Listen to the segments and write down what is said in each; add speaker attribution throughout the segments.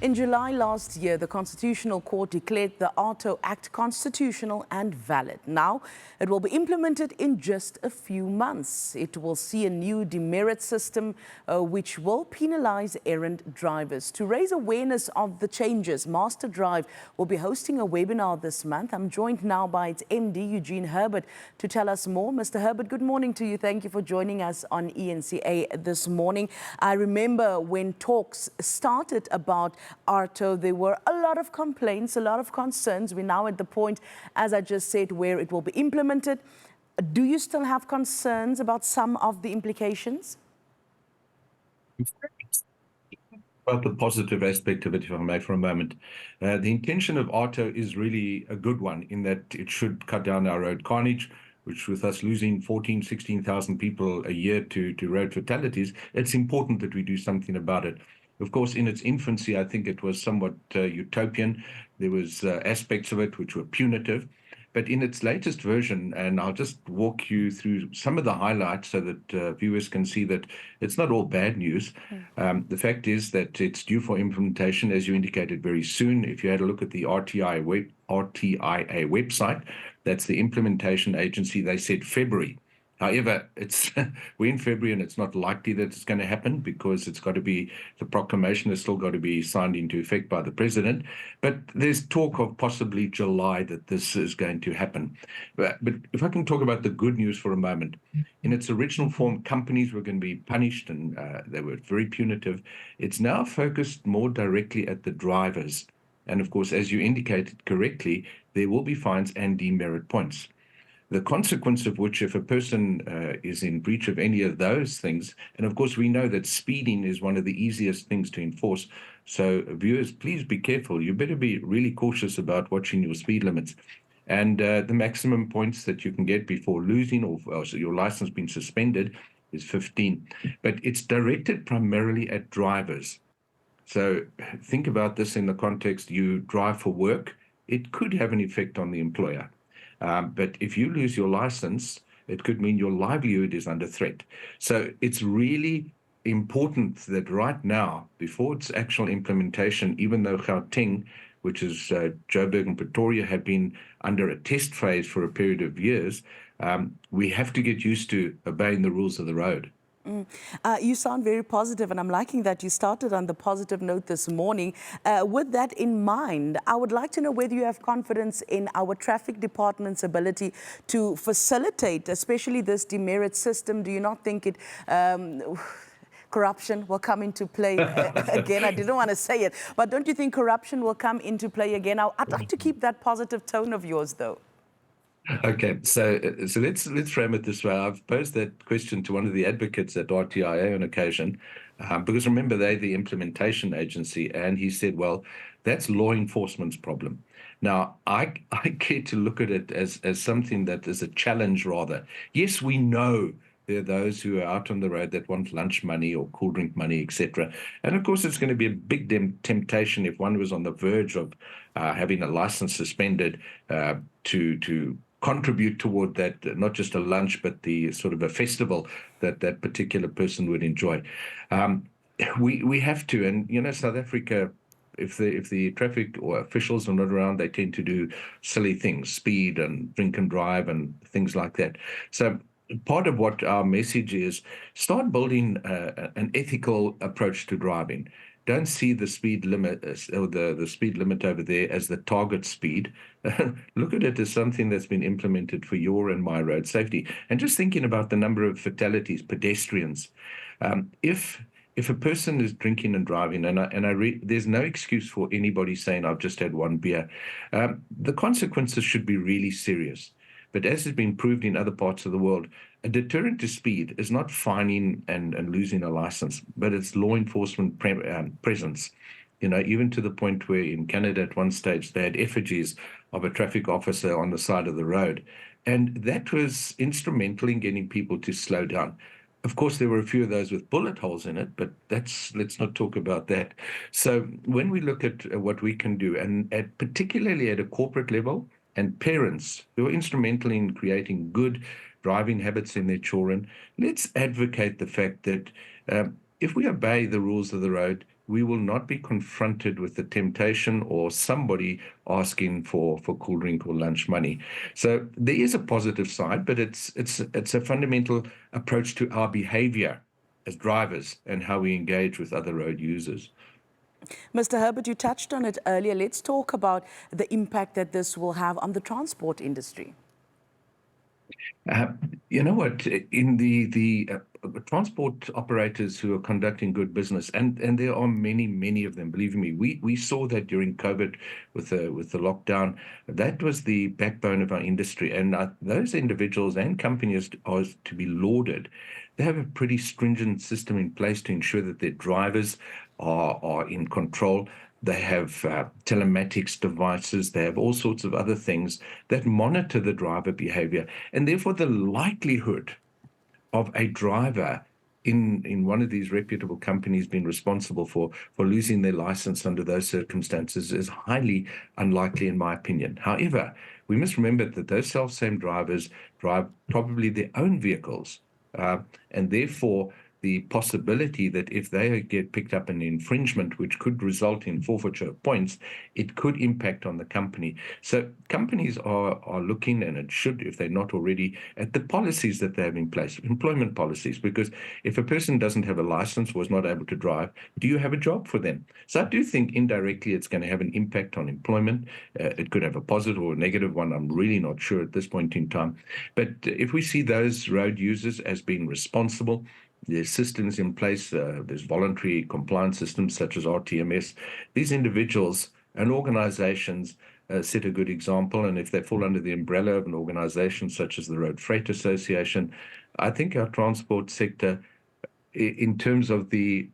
Speaker 1: In July last year, the Constitutional Court declared the AARTO Act constitutional and valid. Now, it will be implemented in just a few months. It will see a new demerit system which will penalize errant drivers. To raise awareness of the changes, MasterDrive will be hosting a webinar this month. I'm joined now by its MD, Eugene Herbert, to tell us more. Mr. Herbert, good morning to you. Thank you for joining us on ENCA this morning. I remember when talks started about AARTO, there were a lot of complaints, a lot of concerns. We're now at the point, as I just said, where it will be implemented. Do you still have concerns about some of the implications?
Speaker 2: About the positive aspect of it, if I may, for a moment. The intention of AARTO is really a good one in that it should cut down our road carnage, which with us losing 14,000, 16,000 people a year to road fatalities, it's important that we do something about it. Of course, in its infancy, I think it was somewhat utopian. There was aspects of it which were punitive. But in its latest version, and I'll just walk you through some of the highlights so that viewers can see that it's not all bad news. The fact is that it's due for implementation, as you indicated, very soon. If you had a look at the RTIA website, that's the implementation agency, they said February. However, we're in February and it's not likely that it's going to happen because it's got to be, the proclamation has still got to be signed into effect by the president. But there's talk of possibly July that this is going to happen. But if I can talk about the good news for a moment, in its original form, companies were going to be punished and they were very punitive. It's now focused more directly at the drivers. And of course, as you indicated correctly, there will be fines and demerit points. The consequence of which, if a person is in breach of any of those things, and of course we know that speeding is one of the easiest things to enforce, so viewers, please be careful. You better be really cautious about watching your speed limits. And the maximum points that you can get before losing or so your license being suspended is 15. But it's directed primarily at drivers. So think about this in the context, you drive for work, it could have an effect on the employer. But if you lose your license, it could mean your livelihood is under threat. So it's really important that right now, before its actual implementation, even though Gauteng, which is Joburg and Pretoria, have been under a test phase for a period of years, we have to get used to obeying the rules of the road.
Speaker 1: You sound very positive, and I'm liking that you started on the positive note this morning. With that in mind, I would like to know whether you have confidence in our traffic department's ability to facilitate, especially this demerit system. Do you not think it... corruption will come into play again? I didn't want to say it, but don't you think corruption will come into play again? I'd like to keep that positive tone of yours, though.
Speaker 2: Okay, so let's frame it this way. I've posed that question to one of the advocates at RTIA on occasion, because remember, they're the implementation agency, and he said, well, that's law enforcement's problem. Now, I care to look at it as something that is a challenge rather. Yes, we know there are those who are out on the road that want lunch money or cool drink money, etc. And of course, it's going to be a big temptation if one was on the verge of having a license suspended to contribute toward that, not just a lunch, but the sort of a festival that that particular person would enjoy. We have to, and you know, South Africa, if the traffic or officials are not around, they tend to do silly things, speed and drink and drive and things like that. So part of what our message is, start building an ethical approach to driving. Don't see the speed limit or the speed limit over there as the target speed. Look at it as something that's been implemented for your and my road safety. And just thinking about the number of fatalities, pedestrians. If a person is drinking and driving, there's no excuse for anybody saying, I've just had one beer. The consequences should be really serious. But as has been proved in other parts of the world, a deterrent to speed is not fining and losing a license, but it's law enforcement presence. You know, even to the point where in Canada at one stage they had effigies of a traffic officer on the side of the road. And that was instrumental in getting people to slow down. Of course, there were a few of those with bullet holes in it, but let's not talk about that. So when we look at what we can do, and particularly at a corporate level, and parents who are instrumental in creating good driving habits in their children, let's advocate the fact that if we obey the rules of the road, we will not be confronted with the temptation or somebody asking for cool drink or lunch money. So there is a positive side, but it's a fundamental approach to our behavior as drivers and how we engage with other road users.
Speaker 1: Mr. Herbert, you touched on it earlier. Let's talk about the impact that this will have on the transport industry.
Speaker 2: You know what? In the transport operators who are conducting good business, and there are many of them. Believe me, we saw that during COVID with the lockdown. That was the backbone of our industry, and those individuals and companies are to be lauded. They have a pretty stringent system in place to ensure that their drivers are in control. They have telematics devices. They have all sorts of other things that monitor the driver behavior. And therefore, the likelihood of a driver in one of these reputable companies being responsible for losing their license under those circumstances is highly unlikely, in my opinion. However, we must remember that those self-same drivers drive probably their own vehicles. And therefore, the possibility that if they get picked up in infringement, which could result in forfeiture of points, it could impact on the company. So companies are looking, and it should, if they're not already, at the policies that they have in place, employment policies, because if a person doesn't have a license, was not able to drive, do you have a job for them? So I do think indirectly it's going to have an impact on employment. It could have a positive or a negative one. I'm really not sure at this point in time. But if we see those road users as being responsible, there's systems in place, there's voluntary compliance systems such as RTMS. These individuals and organizations set a good example, and if they fall under the umbrella of an organization such as the Road Freight Association, I think our transport sector, in terms of the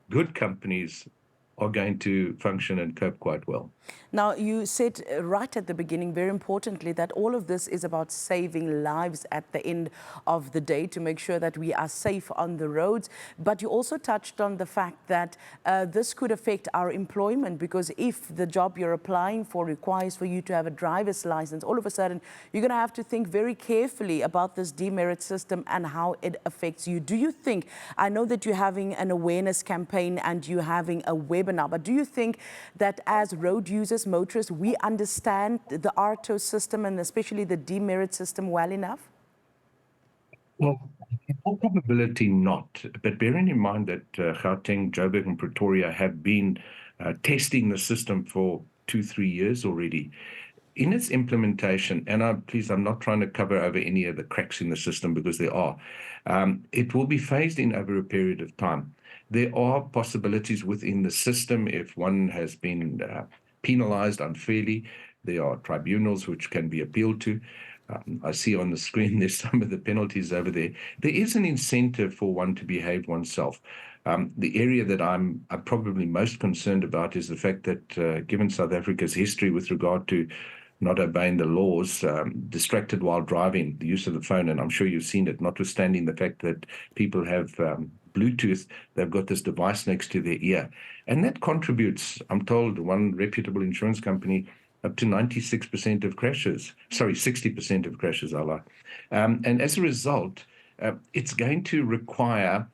Speaker 2: good companies, are going to function and cope quite well.
Speaker 1: Now, you said right at the beginning, very importantly, that all of this is about saving lives at the end of the day to make sure that we are safe on the roads. But you also touched on the fact that this could affect our employment, because if the job you're applying for requires for you to have a driver's license, all of a sudden you're going to have to think very carefully about this demerit system and how it affects you. Do you think, I know that you're having an awareness campaign and you're having a webinar, but do you think that as road users, motorists, we understand the AARTO system and especially the demerit system well enough?
Speaker 2: Well, in all probability not. But bearing in mind that Gauteng, Joburg, and Pretoria have been testing the system for 2-3 years already, in its implementation, and I'm not trying to cover over any of the cracks in the system because there are, it will be phased in over a period of time. There are possibilities within the system if one has been penalized unfairly. There are tribunals which can be appealed to. I see on the screen there's some of the penalties over there. There is an incentive for one to behave oneself. The area that I'm probably most concerned about is the fact that given South Africa's history with regard to not obeying the laws, distracted while driving, the use of the phone, and I'm sure you've seen it, notwithstanding the fact that people have Bluetooth, they've got this device next to their ear. And that contributes, I'm told, one reputable insurance company, up to 96% of crashes, 60% of crashes, and as a result, it's going to require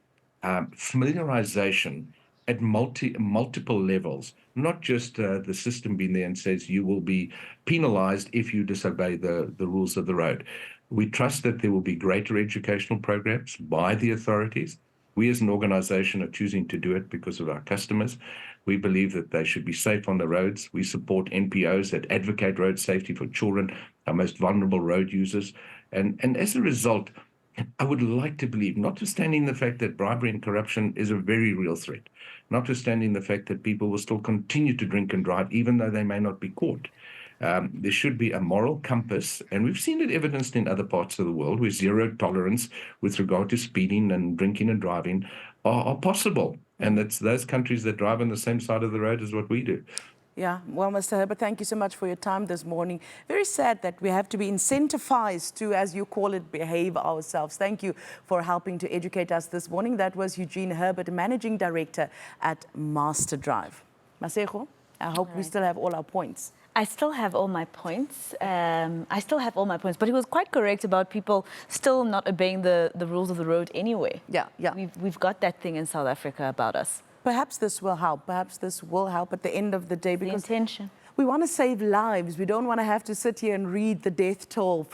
Speaker 2: familiarization at multiple levels, not just the system being there and says you will be penalized if you disobey the rules of the road. We trust that there will be greater educational programs by the authorities. We as an organization are choosing to do it because of our customers. We believe that they should be safe on the roads. We support NPOs that advocate road safety for children, our most vulnerable road users. And as a result, I would like to believe, notwithstanding the fact that bribery and corruption is a very real threat, notwithstanding the fact that people will still continue to drink and drive, even though they may not be caught, there should be a moral compass, and we've seen it evidenced in other parts of the world where zero tolerance with regard to speeding and drinking and driving are possible. And it's those countries that drive on the same side of the road as what we do.
Speaker 1: Yeah, well, Mr. Herbert, thank you so much for your time this morning. Very sad that we have to be incentivized to, as you call it, behave ourselves. Thank you for helping to educate us this morning. That was Eugene Herbert, Managing Director at MasterDrive. Masego, I hope we still have all our points.
Speaker 3: I still have all my points. But he was quite correct about people still not obeying the rules of the road anyway.
Speaker 1: Yeah.
Speaker 3: We've got that thing in South Africa about us.
Speaker 1: Perhaps this will help. Perhaps this will help at the end of the day,
Speaker 3: The
Speaker 1: because
Speaker 3: intention.
Speaker 1: we want to save lives. We don't want to have to sit here and read the death toll from